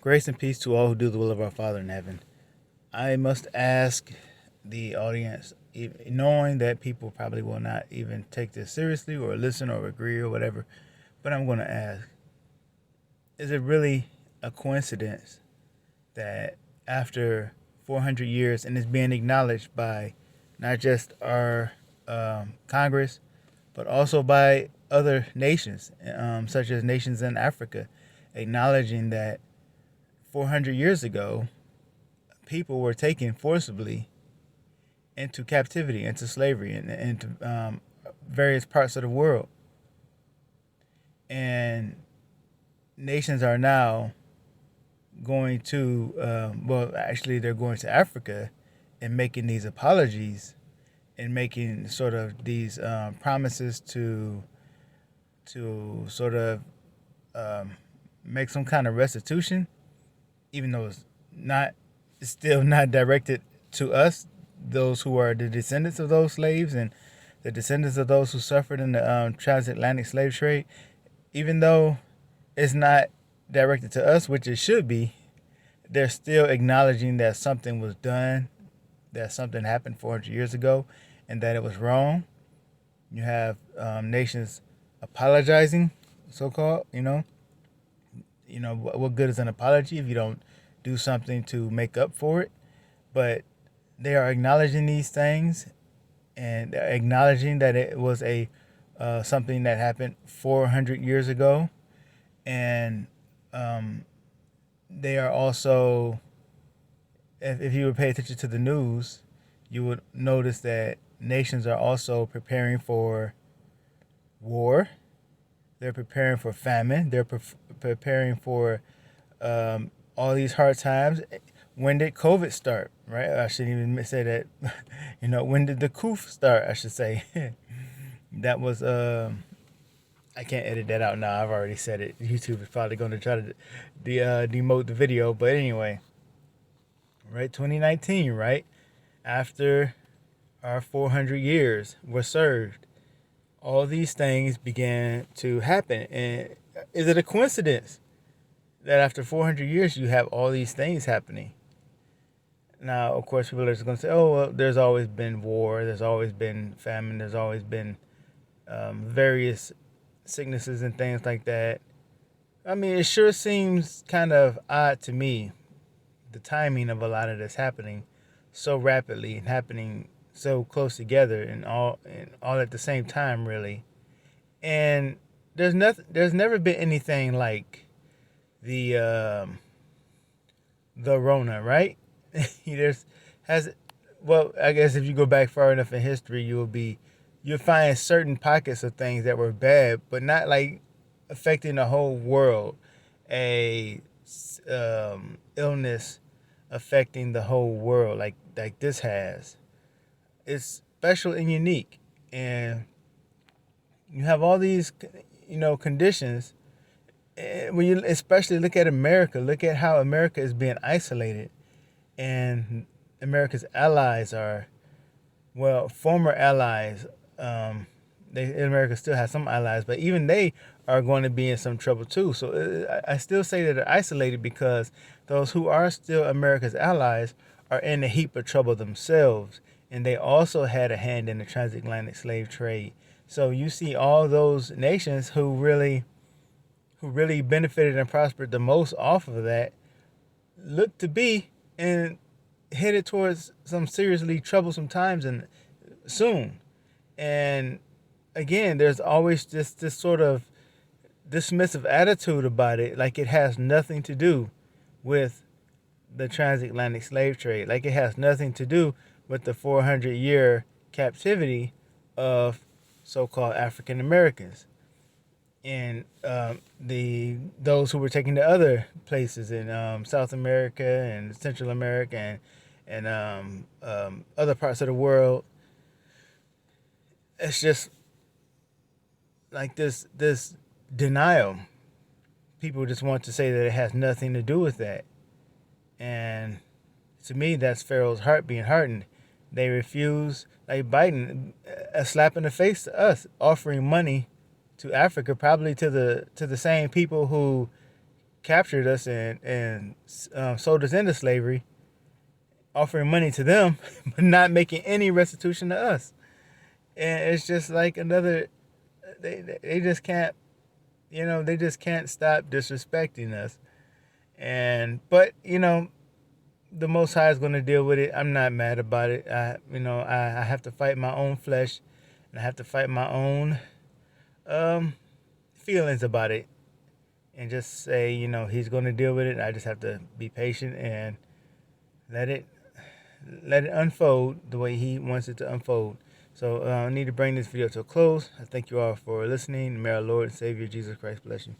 Grace and peace to all who do the will of our Father in heaven. I must ask the audience, knowing that people probably will not even take this seriously or listen or agree or whatever, but I'm going to ask, is it really a coincidence that after 400 years, and it's being acknowledged by not just our Congress, but also by other nations, such as nations in Africa, acknowledging that 400 years ago, people were taken forcibly into captivity, into slavery, and into various parts of the world. And nations are now going to, actually, they're going to Africa and making these apologies and making sort of these promises to sort of um, make some kind of restitution, even though it's still not directed to us, those who are the descendants of those slaves and the descendants of those who suffered in the transatlantic slave trade. Even though it's not directed to us, which it should be, they're still acknowledging that something was done, that something happened 400 years ago, and that it was wrong. You have nations apologizing, so called. What good is an apology if you don't do something to make up for it? But they are acknowledging these things and acknowledging that it was a something that happened 400 years ago, and um, they are also, if you would pay attention to the news, you would notice that nations are also preparing for war. They're preparing for famine. They're preparing for all these hard times. When did COVID start? Right? I shouldn't even say that. When did the coup start? I should say. That was. I can't edit that out now. I've already said it. YouTube is probably going to try to demote the video. But anyway, right? 2019, right? After our 400 years were served, all these things began to happen. And is it a coincidence that after 400 years you have all these things happening? Now, of course, people are just going to say, oh, well, there's always been war, there's always been famine, there's always been various sicknesses and things like that. I mean, it sure seems kind of odd to me, the timing of a lot of this happening so rapidly and happening so close together and all at the same time, really. And there's never been anything like the the Rona, right? there's has well, I guess if you go back far enough in history, you'll find certain pockets of things that were bad, but not like affecting the whole world. A illness affecting the whole world like this has. It's special and unique, and you have all these conditions. When you especially look at America, look at how America is being isolated, and America's allies are, well, former allies. America still has some allies, but even they are going to be in some trouble too. So I still say that they're isolated because those who are still America's allies are in a heap of trouble themselves, and they also had a hand in the transatlantic slave trade. So you see all those nations who really benefited and prospered the most off of that look to be and headed towards some seriously troublesome times and soon. And again, there's always just this sort of dismissive attitude about it, like it has nothing to do with the transatlantic slave trade, like it has nothing to do with the 400-year captivity of so-called African Americans and the those who were taken to other places in South America and Central America and other parts of the world. It's just like this denial. People just want to say that it has nothing to do with that, and to me, that's Pharaoh's heart being hardened. They refuse, like Biden, a slap in the face to us, offering money to Africa, probably to the same people who captured us and sold us into slavery, offering money to them, but not making any restitution to us. And it's just like another. They just can't, they just can't stop disrespecting us. And but the Most High is going to deal with it. I'm not mad about it. I have to fight my own flesh, and I have to fight my own um, feelings about it, and just say, He's going to deal with it. I just have to be patient and let it let it unfold the way He wants it to unfold. So I need to bring this video to a close. I thank you all for listening. May our Lord and Savior Jesus Christ bless you.